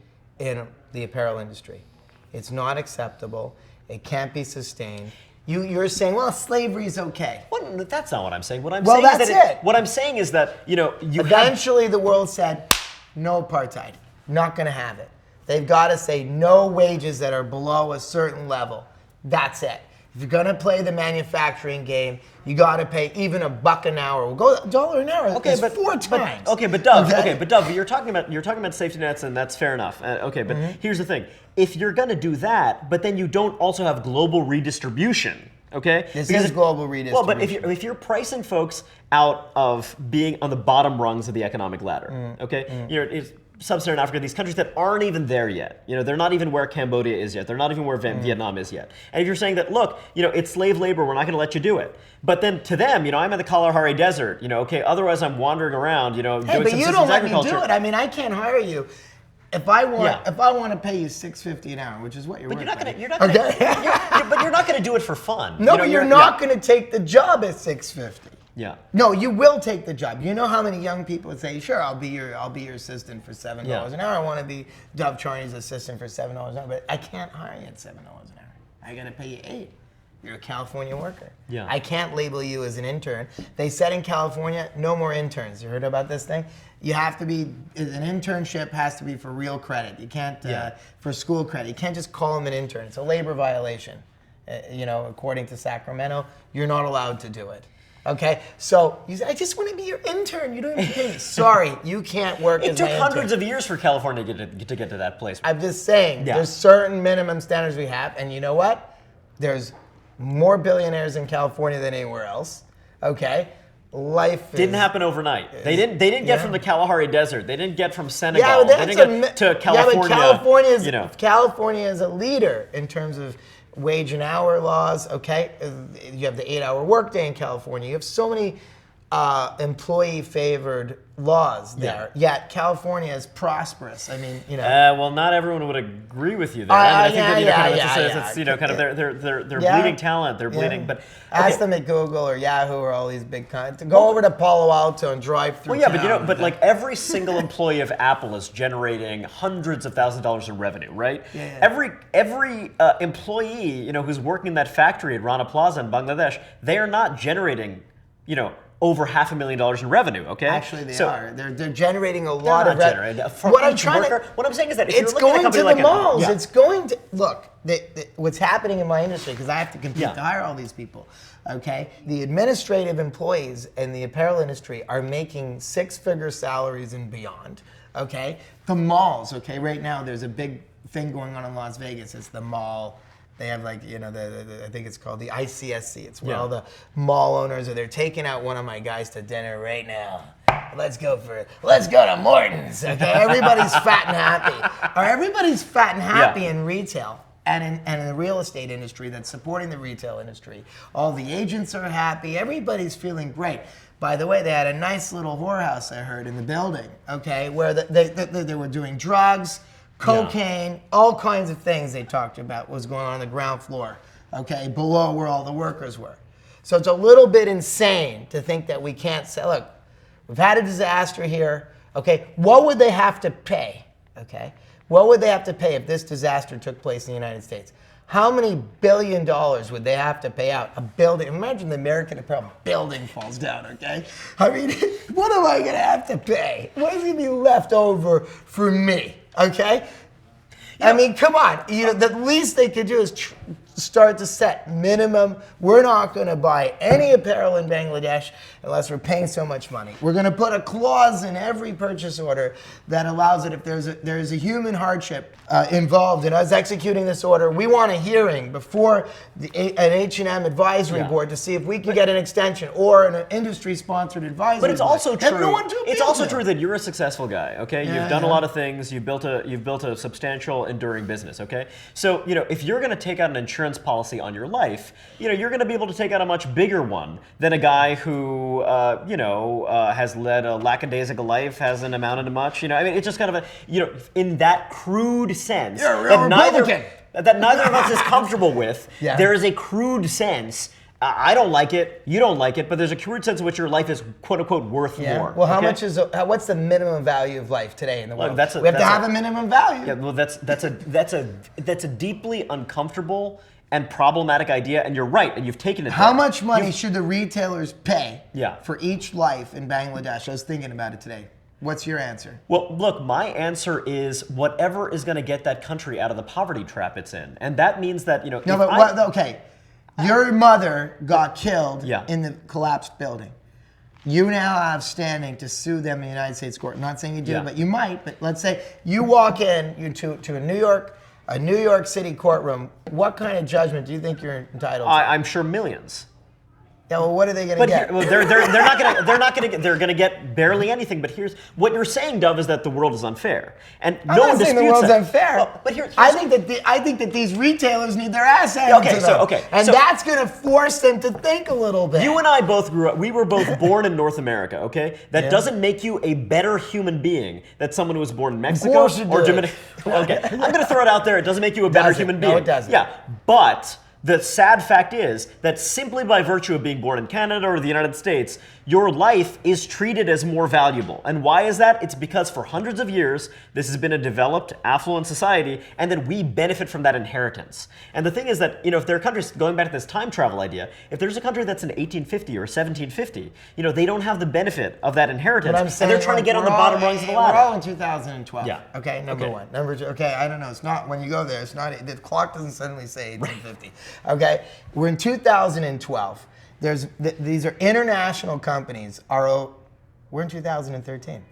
in the apparel industry. It's not acceptable. It can't be sustained. You're saying, well, slavery is okay. Well, that's not what I'm saying. What I'm saying is that, you know, eventually the world said, no apartheid, not going to have it. They've got to say no wages that are below a certain level. That's it. If you're going to play the manufacturing game, you got to pay even $1 an hour. We'll go $1 an hour. Okay, but 4 times. But Dov, you're talking about safety nets, and that's fair enough. But here's the thing: if you're going to do that, but then you don't also have global redistribution. Okay, this is global redistribution. Well, but if you're pricing folks out of being on the bottom rungs of the economic ladder, okay, Sub-Saharan Africa, these countries that aren't even there yet. They're not even where Cambodia is yet. They're not even where Vietnam is yet. And if you're saying that, look, it's slave labor, we're not going to let you do it. But then to them, I'm in the Kalahari Desert. Okay, otherwise I'm wandering around, doing some but you systems don't let agriculture. me do it. I mean, I can't hire you. If I want to pay you $6.50 an hour, which is what you're worth. But you're not going to do it for fun. No, but you're not going to take the job at $6.50. Yeah. No, you will take the job. You know how many young people would say, "Sure, I'll be your assistant for $7 an hour. I want to be Dov Charney's assistant for $7 an hour, but I can't hire you at $7 an hour. I got to pay you $8. You're a California worker. Yeah. I can't label you as an intern. They said in California, no more interns. You heard about this thing? You have to be, an internship has to be for real credit. You can't, for school credit. You can't just call them an intern. It's a labor violation. According to Sacramento, you're not allowed to do it. Okay, so you say, I just want to be your intern. You don't even pay me. Sorry, you can't work as my intern. It took hundreds of years for California to get to that place. I'm just saying, there's certain minimum standards we have, and you know what? There's more billionaires in California than anywhere else. Okay, didn't happen overnight. They didn't get from the Kalahari Desert. They didn't get from Senegal. They didn't get to California. Yeah, but California is a leader in terms of wage and hour laws, okay? You have the 8-hour workday in California. You have so many employee-favored laws there. Yet California is prosperous. I mean, well, not everyone would agree with you there. I think that it's kind of they're bleeding talent. They're bleeding, but ask them at Google or Yahoo or all these big to go over to Palo Alto and drive through. Well, yeah, but like every single employee of Apple is generating hundreds of thousands of dollars in revenue, right? Yeah. Every employee, who's working in that factory at Rana Plaza in Bangladesh, they are not generating, over $500,000 in revenue. Okay, actually they are. They're generating a lot of revenue. What I'm saying is that if it's you're looking going at to the malls. Yeah. It's going to look. What's happening in my industry, because I have to compete to hire all these people. Okay, the administrative employees in the apparel industry are making 6-figure salaries and beyond. Okay, the malls. Okay, right now there's a big thing going on in Las Vegas. It's the mall. They have I think it's called the ICSC. It's where all the mall owners are. They're taking out one of my guys to dinner right now. Let's go to Morton's. Okay, everybody's fat and happy. Or everybody's fat and happy in retail and in the real estate industry that's supporting the retail industry. All the agents are happy. Everybody's feeling great. By the way, they had a nice little whorehouse I heard in the building. Okay, where they were doing drugs. Cocaine, all kinds of things they talked about was going on the ground floor, okay, below where all the workers were. So it's a little bit insane to think that we can't say, look, we've had a disaster here, okay, what would they have to pay, okay? What would they have to pay if this disaster took place in the United States? How many $1 billion would they have to pay out? A building, imagine the American Apparel building falls down, okay? I mean, what am I gonna have to pay? What is gonna be left over for me? Okay? I mean, come on. The least they could do is start to set minimum. We're not going to buy any apparel in Bangladesh unless we're paying so much money. We're going to put a clause in every purchase order that allows it if there's a human hardship involved in us executing this order. We want a hearing before an H&M advisory board to see if we can get an extension or an industry-sponsored advisory. But it's also true. It's also true that you're a successful guy. Okay, you've done a lot of things. You've built a substantial, enduring business. Okay, so if you're going to take out an insurance policy on your life, you're going to be able to take out a much bigger one than a guy who has led a lackadaisical life, hasn't amounted to much. I mean, it's just kind of in that crude sense that neither of us is comfortable with. Yeah. There is a crude sense. I don't like it. You don't like it. But there's a crude sense in which your life is "quote unquote" worth more. Well, what's the minimum value of life today in the world? Look, we have to have a minimum value. Yeah. Well, that's a deeply uncomfortable and problematic idea, and you're right, and you've taken it. How much money should the retailers pay for each life in Bangladesh? I was thinking about it today. What's your answer? Well, look, my answer is whatever is going to get that country out of the poverty trap it's in, and that means that okay, your mother got killed in the collapsed building. You now have standing to sue them in the United States court. I'm not saying you do, but you might. But let's say you walk in to a New York City courtroom. What kind of judgment do you think you're entitled to? I'm sure millions. Yeah, well, what are they going to get? They're gonna get barely anything. But here's what you're saying, Dov, is that the world is unfair, and I'm no not one saying disputes the world's that. unfair. Well, but I think that these retailers need their ass handed to them. And that's going to force them to think a little bit. You and I both grew up. We were both born in North America. Okay, that doesn't make you a better human being that someone who was born in Mexico or Dominican. Okay, I'm going to throw it out there. It doesn't make you a better human being. No, it doesn't. Yeah, but the sad fact is that simply by virtue of being born in Canada or the United States, your life is treated as more valuable. And why is that? It's because for hundreds of years, this has been a developed, affluent society, and that we benefit from that inheritance. And the thing is that, if there are countries, going back to this time travel idea, if there's a country that's in 1850 or 1750, they don't have the benefit of that inheritance, and they're trying to get on the bottom rungs of the ladder. We're all in 2012. Yeah. Okay, number one. Number two, okay, I don't know. It's not, when you go there, it's not, the clock doesn't suddenly say 1850. Okay, we're in 2012. These are international companies. We're in 2013.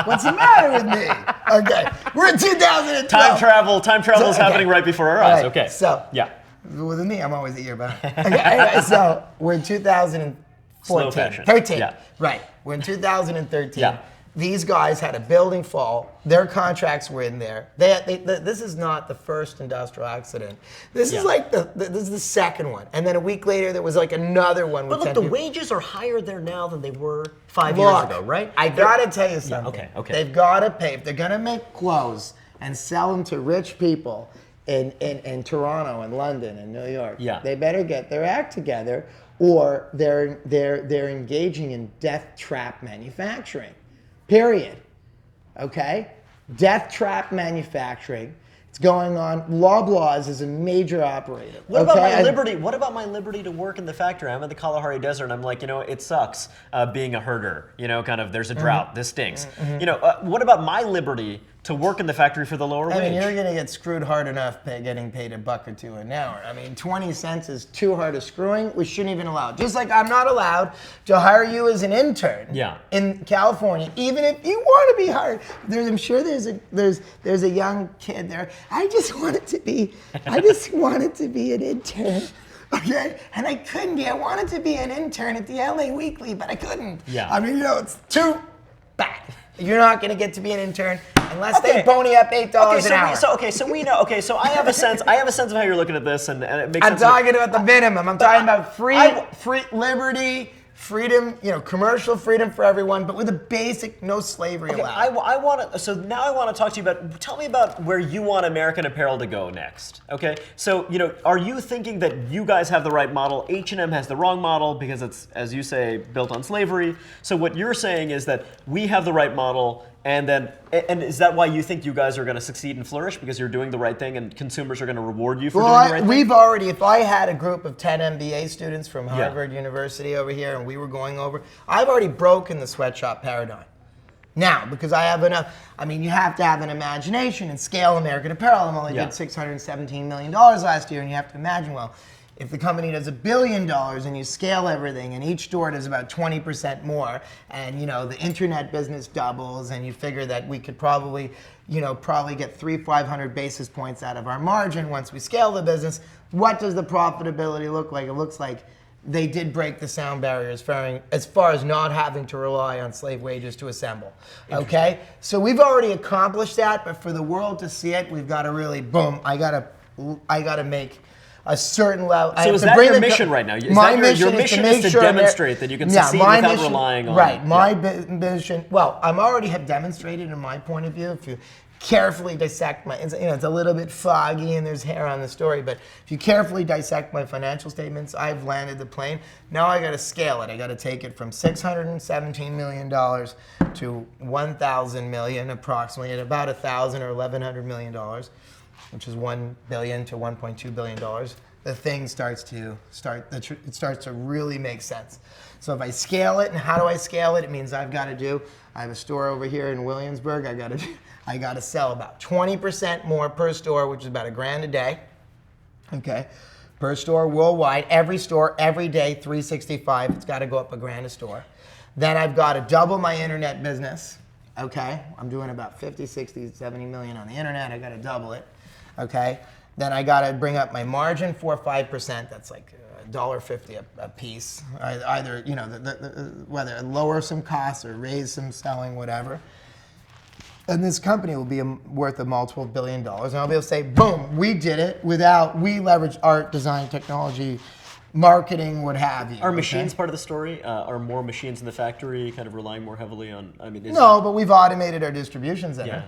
What's the matter with me? Okay, we're in 2012. Time travel is happening right before our eyes. Okay. So yeah, with me, I'm always a year behind. Okay, anyway, so we're in 2014. Slow fashion. 13. Yeah. Right. We're in 2013. Yeah. These guys had a building fall. Their contracts were in there. This is not the first industrial accident. This is like this is the second one. And then a week later, there was like another one. But look, the wages are higher there now than they were 5 years ago, right? I gotta tell you something. Yeah, okay. They've gotta pay. If they're gonna make clothes and sell them to rich people in Toronto and London and New York, they better get their act together, or they're engaging in death trap manufacturing. Period. Okay? Death trap manufacturing. It's going on. Loblaws is a major operator. What about my liberty? What about my liberty to work in the factory? I'm in the Kalahari Desert, and I'm like, it sucks being a herder. There's a drought. This stinks. What about my liberty to work in the factory for the lower wage? I mean, you're going to get screwed hard enough getting paid $1 or $2 an hour. I mean, 20 cents is too hard of screwing. We shouldn't even allow it. Just like I'm not allowed to hire you as an intern in California, even if you want to be hired. I'm sure there's a young kid there. I just wanted to be an intern. Okay, and I couldn't be. I wanted to be an intern at the LA Weekly, but I couldn't. Yeah. I mean, it's too bad. You're not going to get to be an intern unless they pony up $8 an hour. So we know. Okay, so I have a sense. of how you're looking at this, and it makes sense. I'm talking about the minimum. I'm talking about free liberty, freedom, commercial freedom for everyone, but with a basic no slavery allowed. So now I want to talk to you about. Tell me about where you want American Apparel to go next. Okay, so are you thinking that you guys have the right model? H&M has the wrong model because it's, as you say, built on slavery. So what you're saying is that we have the right model. And is that why you think you guys are going to succeed and flourish, because you're doing the right thing and consumers are going to reward you for doing the right thing? If I had a group of 10 MBA students from Harvard University over here and we were going over, I've already broken the sweatshop paradigm. Now, because I have enough, you have to have an imagination and scale American Apparel. I'm only did $617 million last year, and you have to imagine, if the company does $1 billion and you scale everything and each store does about 20% more, and the internet business doubles, and you figure that we could probably get 300-500 basis points out of our margin once we scale the business, what does the profitability look like? It looks like they did break the sound barrier as far as not having to rely on slave wages to assemble. Okay? So we've already accomplished that, but for the world to see it, we've got to really, boom, I gotta make a certain level. So is that your mission right now? Your mission is to demonstrate that you can succeed without relying on... Right, my mission, I already have demonstrated in my point of view. If you carefully dissect it's a little bit foggy and there's hair on the story, but if you carefully dissect my financial statements, I've landed the plane. Now I got to scale it. I got to take it from $617 million to 1,000 million, approximately, at about 1,000 or $1,100 million. Which is $1 billion to $1.2 billion, the thing starts to really make sense. So if I scale it, and how do I scale it? It means I have a store over here in Williamsburg. I got to sell about 20% more per store, which is about $1,000 a day. Okay, per store worldwide, every store, every day, 365. It's got to go up $1,000 a store. Then I've got to double my internet business. Okay, I'm doing about 50, 60, 70 million on the internet. I got to double it. Okay, Then I got to bring up my margin 4 or 5%. That's like $1.50 a piece. Either, you know, whether lower some costs or raise some selling, whatever. And this company will be worth a multiple $1 billion. And I'll be able to say, boom, we did it we leveraged art, design, technology, marketing, what have you. Are machines part of the story? Are more machines in the factory kind of relying more heavily on, No, but we've automated our distribution center. Yeah.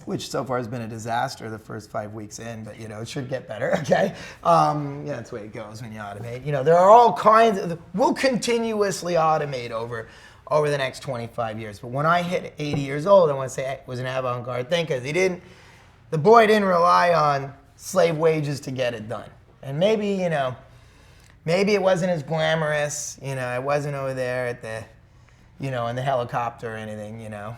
Which so far has been a disaster the first 5 weeks in, but you know, it should get better, okay? Yeah, that's the way it goes when you automate. You know, there are all kinds we'll continuously automate over the next 25 years. But when I hit 80 years old, I want to say it was an avant-garde thing because the boy didn't rely on slave wages to get it done. And maybe, you know, maybe it wasn't as glamorous, you know, I wasn't over there at the, you know, in the helicopter or anything, you know.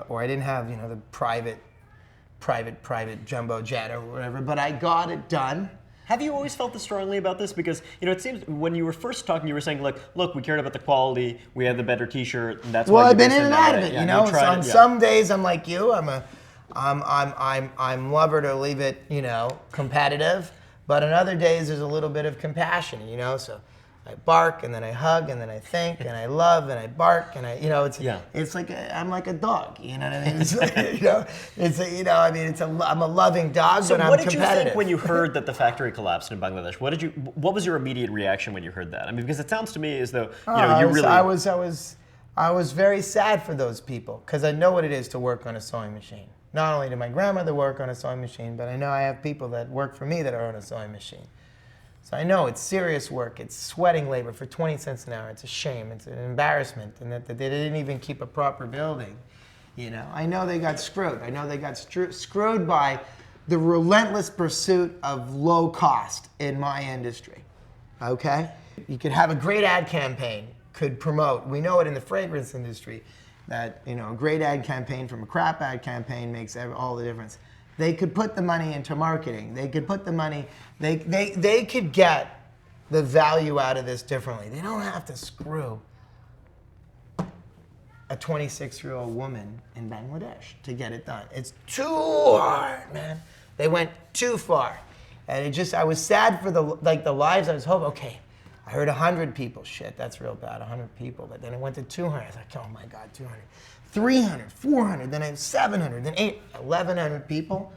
Or I didn't have, you know, the private jumbo jet or whatever, but I got it done. Have you always felt this strongly about this? Because, you know, it seems when you were first talking, you were saying, look, we cared about the quality, we had the better T-shirt, and that's why. Well, I've been in and out of it, yeah, you know. So on some days I'm like you, I'm lover to leave it, you know, competitive. But on other days there's a little bit of compassion, you know. So I bark and then I hug and then I think and I love and I bark and I, you know, it's like I'm like a dog, you know what I mean? It's like, you know, I'm a loving dog, so but I'm competitive. So what did you think when you heard that the factory collapsed in Bangladesh? What was your immediate reaction when you heard that? I mean, because it sounds to me as though I was very sad for those people because I know what it is to work on a sewing machine. Not only did my grandmother work on a sewing machine, but I know I have people that work for me that are on a sewing machine. So I know it's serious work, it's sweating labor for 20 cents an hour, it's a shame, it's an embarrassment, and that they didn't even keep a proper building. You know, I know they got screwed. I know they got screwed by the relentless pursuit of low cost in my industry, okay? You could have a great ad campaign, could promote, we know it in the fragrance industry, that, you know, a great ad campaign from a crap ad campaign makes all the difference. They could put the money into marketing. They could put the money, they could get the value out of this differently. They don't have to screw a 26-year-old woman in Bangladesh to get it done. It's too hard, man. They went too far. And I was sad for the lives I was hoping, okay, I heard 100 people. Shit, that's real bad, 100 people. But then it went to 200. I was like, oh my God, 200. 300, 400, then I have 700, then 1,100 people.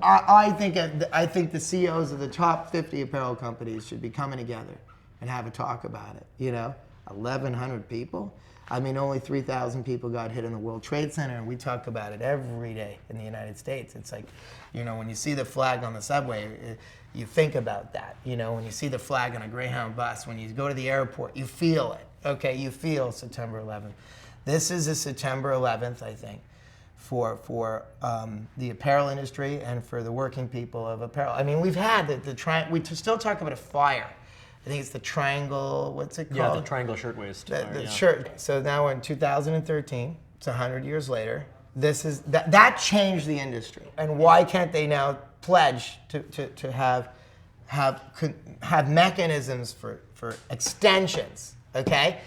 I think the CEOs of the top 50 apparel companies should be coming together and have a talk about it. You know, 1,100 people. I mean, only 3,000 people got hit in the World Trade Center, and we talk about it every day in the United States. It's like, you know, when you see the flag on the subway, you think about that. You know, when you see the flag on a Greyhound bus, when you go to the airport, you feel it. Okay, you feel September 11th. This is a September 11th, I think, for the apparel industry and for the working people of apparel. I mean, we've had we still talk about a fire. I think it's the triangle, what's it called? Yeah, the triangle shirtwaist. The shirt. So now we're in 2013, it's 100 years later. That changed the industry. And why can't they now pledge to have mechanisms for extensions, okay?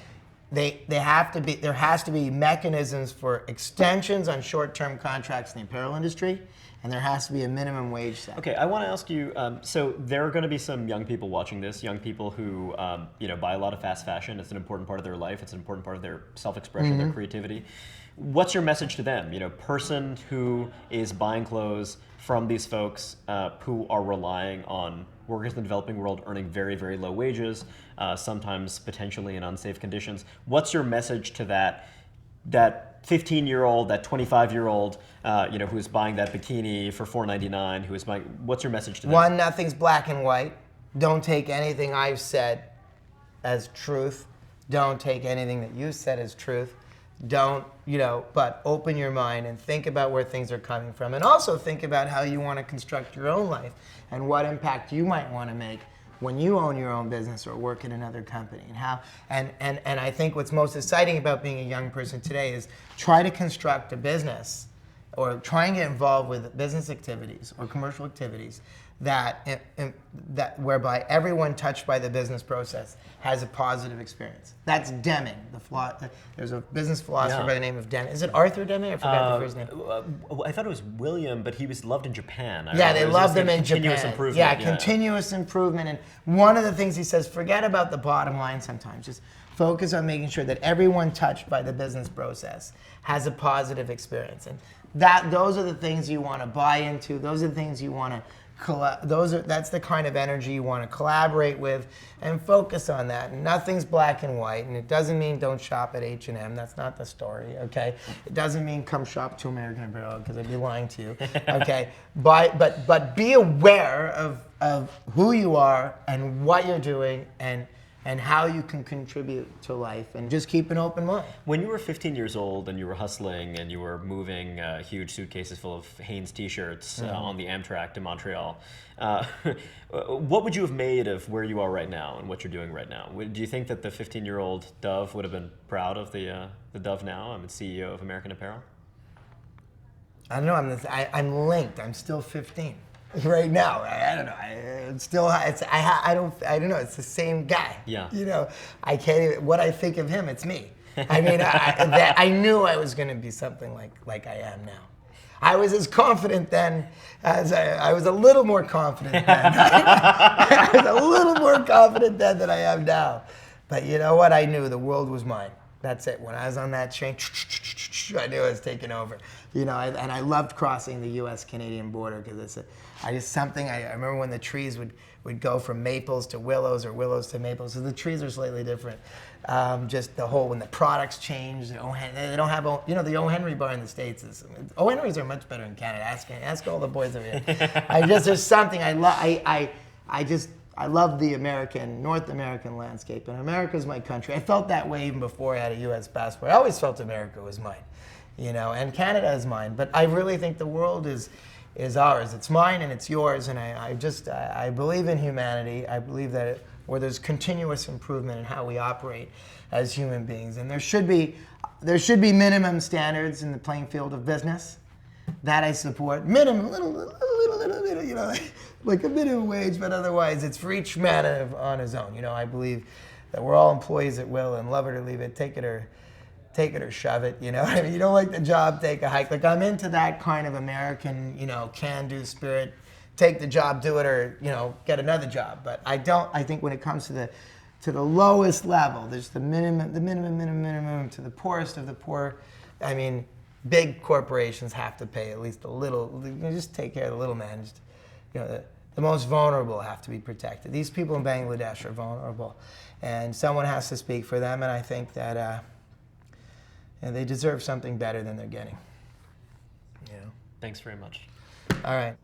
There has to be mechanisms for extensions on short-term contracts in the apparel industry, and there has to be a minimum wage set. Okay, I want to ask you, so there are going to be some young people watching this, young people who you know, buy a lot of fast fashion. It's an important part of their life. It's an important part of their self-expression, their creativity. What's your message to them? You know, person who is buying clothes from these folks who are relying on workers in the developing world earning very, very low wages, sometimes potentially in unsafe conditions. What's your message to that 15-year-old, that 25-year-old, you know, who's buying that bikini for $4.99? Who is buying? What's your message to them? One, nothing's black and white. Don't take anything I've said as truth. Don't take anything that you said as truth. Don't, you know, but open your mind and think about where things are coming from, and also think about how you want to construct your own life and what impact you might want to make when you own your own business or work in another company, and how and I think what's most exciting about being a young person today is try to construct a business or try and get involved with business activities or commercial activities that whereby everyone touched by the business process has a positive experience. That's Deming. There's a business philosopher by the name of Deming. Is it Arthur Deming? I forgot the first name. I thought it was William, but he was loved in Japan. They loved him in Japan. Continuous improvement. Continuous improvement. And one of the things he says, forget about the bottom line sometimes. Just focus on making sure that everyone touched by the business process has a positive experience. And those are the things you want to buy into. Those are the things you want to that's the kind of energy you want to collaborate with and focus on that. And nothing's black and white, and it doesn't mean don't shop at H&M. That's not the story, okay? It doesn't mean come shop to American Apparel, because I'd be lying to you, okay? But be aware of who you are and what you're doing and how you can contribute to life, and just keep an open mind. When you were 15 years old and you were hustling and you were moving huge suitcases full of Hanes t-shirts on the Amtrak to Montreal, what would you have made of where you are right now and what you're doing right now? Do you think that the 15-year-old Dov would have been proud of the Dov now? I'm the CEO of American Apparel. I don't know. I'm linked. I'm still 15. Right now, I don't know. I don't know. It's the same guy. Yeah. You know, I can't even. What I think of him, it's me. I mean, I knew I was going to be something like I am now. I was as confident then as I was a little more confident then. I was a little more confident then than I am now. But you know what? I knew the world was mine. That's it. When I was on that train, I knew I was taking over. You know, and I loved crossing the U.S.-Canadian border because I remember when the trees would go from maples to willows or willows to maples. So the trees are slightly different. Just when the products change. They don't have, the O. Henry bar in the States is. O. Henrys are much better in Canada. Ask all the boys over here. There's something I love. I love the North American landscape, and America's my country. I felt that way even before I had a U.S. passport. I always felt America was mine, and Canada is mine. But I really think the world is ours. It's mine and it's yours, and I believe in humanity. I believe that where there's continuous improvement in how we operate as human beings, and there should be minimum standards in the playing field of business. That I support. Minimum, little, like a minimum wage, but otherwise it's for each man on his own. I believe that we're all employees at will, and love it or leave it, take it or shove it. You don't like the job, take a hike. Like, I'm into that kind of American, can-do spirit. Take the job, do it, or get another job. But I think when it comes to the lowest level, there's the minimum to the poorest of the poor. I mean, big corporations have to pay at least a little. Just take care of the little man. The most vulnerable have to be protected. These people in Bangladesh are vulnerable, and someone has to speak for them. And I think that they deserve something better than they're getting. Thanks very much. All right.